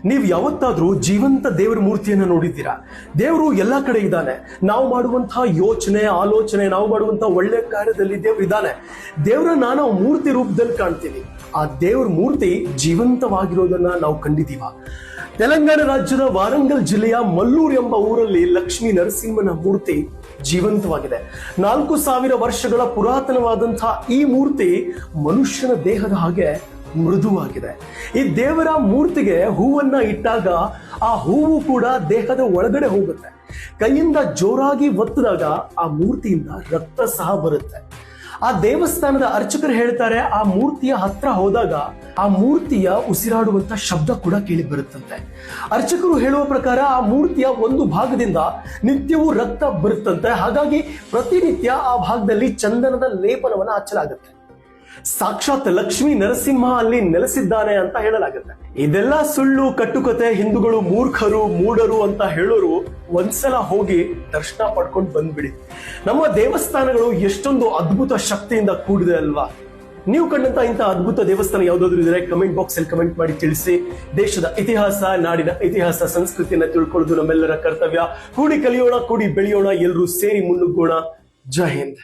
ನೀವು ಯಾವತ್ತಾದ್ರೂ ಜೀವಂತ ದೇವರ ಮೂರ್ತಿಯನ್ನ ನೋಡಿದ್ದೀರಾ? ದೇವರು ಎಲ್ಲಾ ಕಡೆ ಇದ್ದಾನೆ. ನಾವು ಮಾಡುವಂತಹ ಯೋಚನೆ, ಆಲೋಚನೆ, ನಾವು ಮಾಡುವಂತಹ ಒಳ್ಳೆ ಕಾರ್ಯದಲ್ಲಿ ದೇವ್ರು ಇದ್ದಾನೆ. ದೇವರನ್ನ ನಾವು ಮೂರ್ತಿ ರೂಪದಲ್ಲಿ ಕಾಣ್ತೀವಿ. ಆ ದೇವ್ರ ಮೂರ್ತಿ ಜೀವಂತವಾಗಿರೋದನ್ನ ನಾವು ಕಂಡಿದ್ದೀವ. ತೆಲಂಗಾಣ ರಾಜ್ಯದ ವಾರಂಗಲ್ ಜಿಲ್ಲೆಯ ಮಲ್ಲೂರು ಎಂಬ ಊರಲ್ಲಿ ಲಕ್ಷ್ಮೀ ನರಸಿಂಹನ ಮೂರ್ತಿ ಜೀವಂತವಾಗಿದೆ. 4000 ವರ್ಷಗಳ ಪುರಾತನವಾದಂತಹ ಈ ಮೂರ್ತಿ ಮನುಷ್ಯನ ದೇಹದ ಹಾಗೆ ಮೃದುವಾಗಿದೆ. ಈ ದೇವರ ಮೂರ್ತಿಗೆ ಹೂವನ್ನ ಇಟ್ಟಾಗ ಆ ಹೂವು ಕೂಡ ದೇಹದ ಒಳಗಡೆ ಹೋಗುತ್ತೆ. ಕೈಯಿಂದ ಜೋರಾಗಿ ಒತ್ತಿದಾಗ ಆ ಮೂರ್ತಿಯಿಂದ ರಕ್ತ ಸಹ ಬರುತ್ತೆ. ಆ ದೇವಸ್ಥಾನದ ಅರ್ಚಕರು ಹೇಳ್ತಾರೆ, ಆ ಮೂರ್ತಿಯ ಹತ್ರ ಹೋದಾಗ ಆ ಮೂರ್ತಿಯ ಉಸಿರಾಡುವಂತ ಶಬ್ದ ಕೂಡ ಕೇಳಿ ಬರುತ್ತಂತೆ. ಅರ್ಚಕರು ಹೇಳುವ ಪ್ರಕಾರ ಆ ಮೂರ್ತಿಯ ಒಂದು ಭಾಗದಿಂದ ನಿತ್ಯವೂ ರಕ್ತ ಬರುತ್ತಂತೆ. ಹಾಗಾಗಿ ಪ್ರತಿನಿತ್ಯ ಆ ಭಾಗದಲ್ಲಿ ಚಂದನದ ಲೇಪನವನ್ನು ಹಚ್ಚಲಾಗುತ್ತೆ. ಸಾಕ್ಷಾತ್ ಲಕ್ಷ್ಮೀ ನರಸಿಂಹ ಅಲ್ಲಿ ನೆಲೆಸಿದ್ದಾನೆ ಅಂತ ಹೇಳಲಾಗುತ್ತೆ. ಇದೆಲ್ಲ ಸುಳ್ಳು ಕಟ್ಟುಕತೆ. ಹಿಂದೂಗಳು ಮೂರ್ಖರು, ಮೂಢರು ಅಂತ ಹೇಳೋರು ಒಂದ್ಸಲ ಹೋಗಿ ದರ್ಶನ ಪಡ್ಕೊಂಡು ಬಂದ್ಬಿಡಿ. ನಮ್ಮ ದೇವಸ್ಥಾನಗಳು ಎಷ್ಟೊಂದು ಅದ್ಭುತ ಶಕ್ತಿಯಿಂದ ಕೂಡಿದೆ ಅಲ್ವಾ? ನೀವು ಕಂಡಂತ ಇಂಥ ಅದ್ಭುತ ದೇವಸ್ಥಾನ ಯಾವ್ದಾದ್ರು ಇದ್ರೆ ಕಮೆಂಟ್ ಬಾಕ್ಸ್ ಅಲ್ಲಿ ಕಮೆಂಟ್ ಮಾಡಿ ತಿಳಿಸಿ. ದೇಶದ ಇತಿಹಾಸ, ನಾಡಿನ ಇತಿಹಾಸ, ಸಂಸ್ಕೃತಿಯನ್ನ ತಿಳ್ಕೊಳ್ಳೋದು ನಮ್ಮೆಲ್ಲರ ಕರ್ತವ್ಯ. ಕೂಡಿ ಕಲಿಯೋಣ, ಕೂಡಿ ಬೆಳೆಯೋಣ, ಎಲ್ಲರೂ ಸೇರಿ ಮುನ್ನುಗ್ಗೋಣ. ಜೈ ಹಿಂದ್.